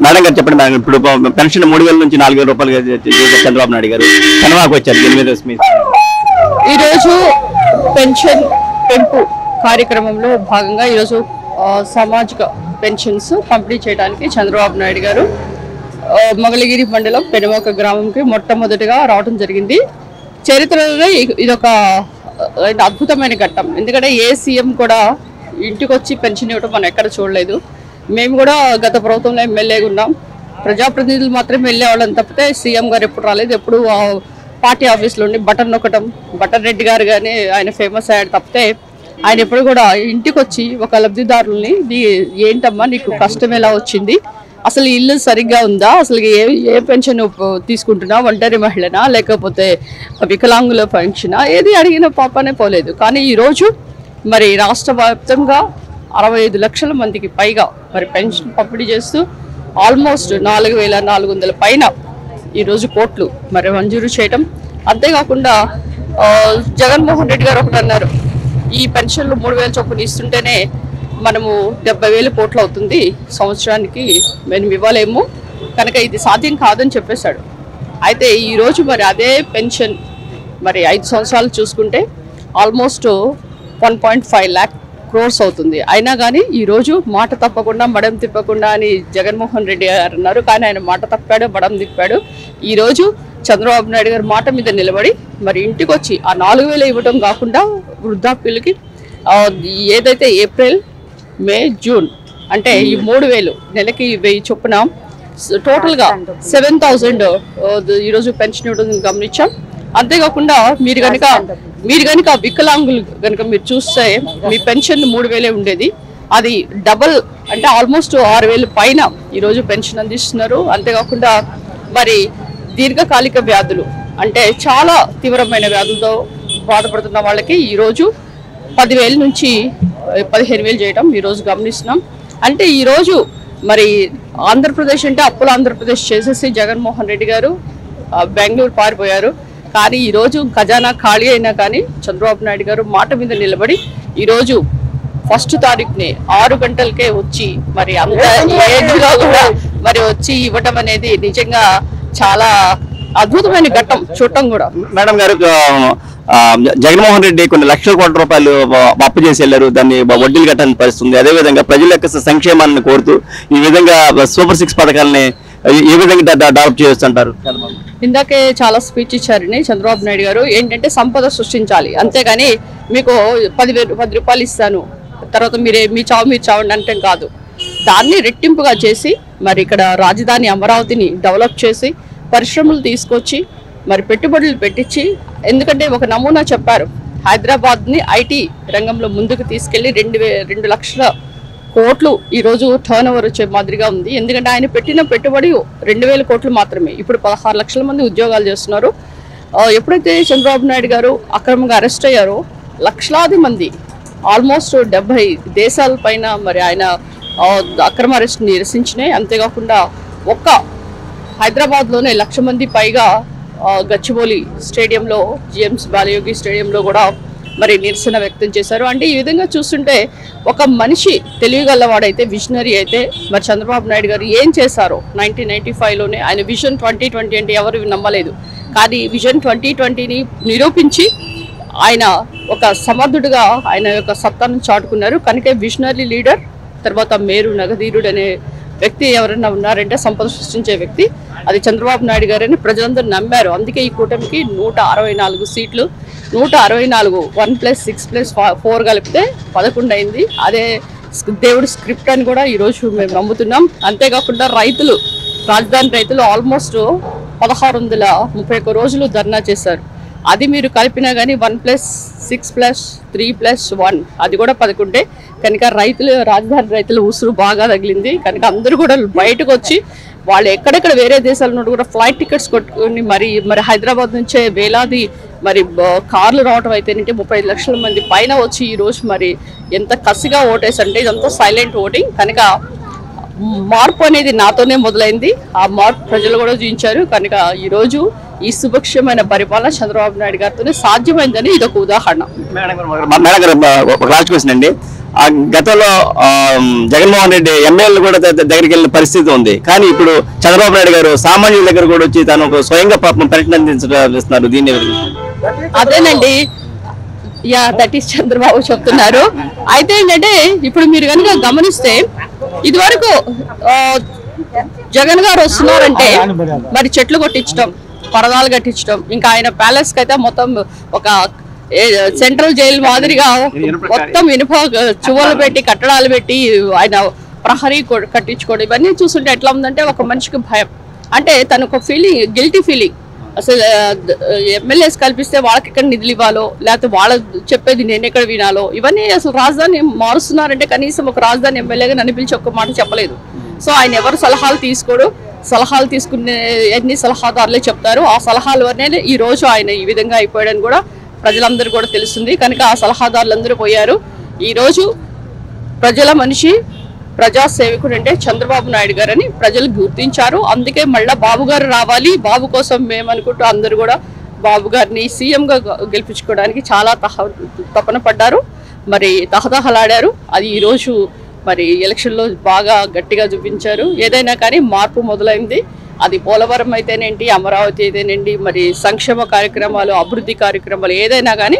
Madam గారు చెప్పండి madam, ఇప్పుడు పెన్షన్ 3000 నుంచి 4000 రూపాయలు చేశారు చంద్రబాబు నాయుడు గారు, కనవాకు వచ్చారు. దీని మీద ఈరోజు పెన్షన్ పెంపు కార్యక్రమంలో భాగంగా ఈరోజు సామాజిక పెన్షన్స్ పంపిణీ చేయడానికి చంద్రబాబు నాయుడు గారు మంగళగిరి మండలం పెనుమక గ్రామంకి మొట్టమొదటిగా రావడం జరిగింది. చరిత్రలో ఇదొక అద్భుతమైన ఘట్టం. ఎందుకంటే ఏ సీఎం కూడా ఇంటికి వచ్చి పెన్షన్ ఇవ్వడం మనం ఎక్కడ చూడలేదు. మేము కూడా గత ప్రభుత్వంలో ఎమ్మెల్యేగా ఉన్నాం. ప్రజాప్రతినిధులు మాత్రమే వెళ్ళేవాళ్ళని తప్పితే సీఎం గారు ఎప్పుడు రాలేదు. ఎప్పుడు పార్టీ ఆఫీస్లో ఉండి బటన్ నొక్కటం, బటన్ రెడ్డి గారు కానీ ఆయన ఫేమస్ అయ్యాడు తప్పితే ఆయన ఎప్పుడు కూడా ఇంటికి వచ్చి ఒక లబ్ధిదారుల్ని ఏంటమ్మా నీకు కష్టం ఎలా వచ్చింది, అసలు ఇల్లు సరిగ్గా ఉందా, అసలు ఏ పెన్షన్ తీసుకుంటున్నా, ఒంటరి మహిళనా లేకపోతే వికలాంగుల పెన్షనా, ఏది అడిగిన పాపనే పోలేదు. కానీ ఈరోజు మరి రాష్ట్ర వ్యాప్తంగా 65 లక్షల మందికి పైగా మరి పెన్షన్ పంపిణీ చేస్తూ ఆల్మోస్ట్ 4400 పైన ఈరోజు కోట్లు మరి మంజూరు చేయటం. అంతేకాకుండా జగన్మోహన్ రెడ్డి గారు ఒకటి అన్నారు, ఈ పెన్షన్లు 3000 చొప్పున ఇస్తుంటేనే మనము 70,000 కోట్లు అవుతుంది సంవత్సరానికి, మేము ఇవ్వలేము కనుక ఇది సాధ్యం కాదని చెప్పేశాడు. అయితే ఈరోజు మరి అదే పెన్షన్ మరి 5 సంవత్సరాలు చూసుకుంటే ఆల్మోస్ట్ 1.5 lakh crores అవుతుంది. అయినా కానీ ఈరోజు మాట తప్పకుండా మడం తిప్పకుండా అని జగన్మోహన్ రెడ్డి గారు అన్నారు. కానీ ఆయన మాట తప్పాడు, మడం తిప్పాడు. ఈరోజు చంద్రబాబు నాయుడు గారు మాట మీద నిలబడి మరి ఇంటికి వచ్చి ఆ 4000 ఇవ్వడం కాకుండా వృద్ధాప్యులకి ఏదైతే ఏప్రిల్, మే, జూన్ అంటే ఈ 3000 నెలకి 1000 చొప్పున టోటల్గా 7000 ఈరోజు పెన్షన్ ఇవ్వడం గమనించాం. అంతేకాకుండా మీరు కనుక వికలాంగులు కనుక మీరు చూస్తే మీ పెన్షన్ 3000 ఉండేది, అది డబల్ అంటే ఆల్మోస్ట్ 6000 పైన ఈరోజు పెన్షన్ అందిస్తున్నారు. అంతేకాకుండా మరి దీర్ఘకాలిక వ్యాధులు అంటే చాలా తీవ్రమైన వ్యాధులతో బాధపడుతున్న వాళ్ళకి ఈరోజు 10,000 నుంచి 15,000 చేయడం ఈరోజు గమనిస్తున్నాం. అంటే ఈరోజు మరి ఆంధ్రప్రదేశ్ అంటే అప్పుల ఆంధ్రప్రదేశ్ చేసేసి జగన్మోహన్ రెడ్డి గారు బెంగళూరు పారిపోయారు. కానీ ఈరోజు ఖజానా ఖాళీ అయినా కానీ చంద్రబాబు నాయుడు గారు మాట మీద నిలబడి ఈరోజు 1వ తారీఖుని 6 గంటలకే వచ్చి మరి అంత ఏజ్లో కూడా మరి వచ్చి ఇవ్వటం అనేది నిజంగా చాలా అద్భుతమైన ఘట్టం చూడటం కూడా. మేడం గారు, జగన్మోహన్ రెడ్డి కొన్ని లక్షల కోట్ల రూపాయలు అప్పు చేసి వెళ్ళారు, దాన్ని వడ్డీలు కట్టాలని పరిస్థితుంది. అదేవిధంగా ప్రజల యొక్క సంక్షేమాన్ని కోరుతూ ఈ విధంగా సూపర్ 6 పథకాలని ఏ విధంగా డెవలప్ చేస్తుంటారు? ఇందాకే చాలా స్పీచ్ ఇచ్చారని చంద్రబాబు నాయుడు గారు, ఏంటంటే సంపద సృష్టించాలి, అంతేగాని మీకు 10 రూపాయలు ఇస్తాను తర్వాత మీరు చావండి అంటే కాదు. దాన్ని రెట్టింపుగా చేసి మరి ఇక్కడ రాజధాని అమరావతిని డెవలప్ చేసి పరిశ్రమలు తీసుకొచ్చి మరి పెట్టుబడులు పెట్టించి, ఎందుకంటే ఒక నమూనా చెప్పారు, హైదరాబాద్ని ఐటీ రంగంలో ముందుకు తీసుకెళ్లి 2 లక్షల కోట్లు ఈరోజు టర్న్ ఓవర్ వచ్చే మాదిరిగా ఉంది. ఎందుకంటే ఆయన పెట్టిన పెట్టుబడి 2000 కోట్లు మాత్రమే, ఇప్పుడు 16 లక్షల మంది ఉద్యోగాలు చేస్తున్నారు. ఎప్పుడైతే చంద్రబాబు నాయుడు గారు అక్రమంగా అరెస్ట్ అయ్యారో లక్షలాది మంది ఆల్మోస్ట్ 70 దేశాల పైన మరి ఆయన అక్రమ అరెస్ట్ నిరసించినాయి. అంతేకాకుండా ఒక్క హైదరాబాద్లోనే 1,00,000 మంది పైగా గచ్చిబౌలి స్టేడియంలో, జిఎంస్ బాలయోగి స్టేడియంలో కూడా మరి నిరసన వ్యక్తం చేశారు. అంటే ఈ విధంగా చూస్తుంటే ఒక మనిషి తెలియగలవాడైతే, విజనరీ అయితే మరి చంద్రబాబు నాయుడు గారు ఏం చేశారో 1995లోనే ఆయన విజన్ 2020 అంటే ఎవరు నమ్మలేదు. కానీ విజన్ 2020ని నిరూపించి ఆయన ఒక సమర్థుడుగా ఆయన యొక్క సత్తాను చాటుకున్నారు. కనుక విజనరీ లీడర్, తర్వాత మేరు నగధీరుడు అనే వ్యక్తి ఎవరైనా ఉన్నారంటే సంపద సృష్టించే వ్యక్తి అది చంద్రబాబు నాయుడు గారని ప్రజలందరూ నమ్మారు. అందుకే ఈ కూటమికి 164 సీట్లు, 164 1+6+4 కలిపితే 11 అయింది. అదే దేవుడి స్క్రిప్ట్ అని కూడా ఈరోజు మేము నమ్ముతున్నాం. అంతేకాకుండా రైతులు, రాజధాని రైతులు ఆల్మోస్ట్ 1631 రోజులు ధర్నా చేశారు. అది మీరు కలిపినా కానీ 1+6+3+1 అది కూడా 11. కనుక రైతులు, రాజధాని రైతులు ఉసురు బాగా తగిలింది. కనుక అందరూ కూడా బయటకు వచ్చి వాళ్ళు ఎక్కడెక్కడ వేరే దేశాల నుండి కూడా ఫ్లైట్ టికెట్స్ కొట్టుకుని మరి హైదరాబాద్ నుంచే వేలాది మరి కార్లు రావటం అయితేనంటే 35 లక్షల మంది పైన వచ్చి ఈరోజు మరి ఎంత కసిగా ఓటేసంటే ఇదంతా సైలెంట్ ఓటింగ్. కనుక మార్పు అనేది నాతోనే మొదలైంది, ఆ మార్పు ప్రజలు కూడా చూపించారు. కనుక ఈరోజు ఈ సుభిక్షమైన పరిపాలన చంద్రబాబు నాయుడు గారితోనే సాధ్యమైందని ఇదొక ఉదాహరణ. మేడం గారు, ఒక లాస్ట్ క్వశ్చన్ అండి, గతంలో జగన్మోహన్ రెడ్డి ఎమ్మెల్యేలు కూడా దగ్గరికి వెళ్ళిన పరిస్థితి ఉంది. కానీ ఇప్పుడు చంద్రబాబు నాయుడు గారు సామాన్యుల దగ్గర కూడా వచ్చి తను స్వయంగా పాపం పర్యటన అందించారు. దీన్ని అదేనండి, యా దట్ ఈస్ చంద్రబాబు చెప్తున్నారు. అయితే ఏంటంటే ఇప్పుడు మీరు కనుక గమనిస్తే ఇదివరకు జగన్ గారు వస్తున్నారంటే మరి చెట్లు కొట్టించడం, పరదాలు కట్టించడం, ఇంకా ఆయన ప్యాలెస్ కి అయితే మొత్తం ఒక సెంట్రల్ జైలు మాదిరిగా మొత్తం ఇనుప చువ్వలు పెట్టి కట్టడాలు పెట్టి ఆయన ప్రహరీ కట్టించుకోవడం, ఇవన్నీ చూస్తుంటే ఎట్లా ఉందంటే ఒక మనిషికి భయం. అంటే తను ఒక ఫీలింగ్, గిల్టీ ఫీలింగ్. అసలు ఎమ్మెల్యేస్ కల్పిస్తే వాళ్ళకి ఎక్కడ నిధులు ఇవ్వాలో, లేకపోతే వాళ్ళ చెప్పేది నేను ఎక్కడ వినాలో, ఇవన్నీ అసలు రాజధాని మారుస్తున్నారంటే కనీసం ఒక రాజధాని ఎమ్మెల్యేగా నన్ను పిలిచి ఒక్క మాట చెప్పలేదు. సో ఆయన ఎవరు సలహాలు తీసుకోడు, సలహాలు తీసుకునే ఎన్ని సలహాదారులే చెప్తారు. ఆ సలహాల వల్లనే ఈ రోజు ఆయన ఈ విధంగా అయిపోయాడని కూడా ప్రజలందరూ కూడా తెలుస్తుంది. కనుక ఆ సలహాదారులందరూ పోయారు. ఈ రోజు ప్రజల మనిషి, ప్రజా సేవకుడు అంటే చంద్రబాబు నాయుడు గారు అని ప్రజలు గుర్తించారు. అందుకే మళ్ళా బాబు గారు రావాలి, బాబు కోసం మేమనుకుంటూ అందరూ కూడా బాబు గారిని సీఎంగా గెలిపించుకోవడానికి చాలా తపన పడ్డారు, మరి తహతహలాడారు. అది ఈరోజు మరి ఎలక్షన్లో బాగా గట్టిగా చూపించారు. ఏదైనా కానీ మార్పు మొదలైంది. అది పోలవరం అయితేనేంటి, అమరావతి అయితేనేంటి, మరి సంక్షేమ కార్యక్రమాలు, అభివృద్ధి కార్యక్రమాలు ఏదైనా కానీ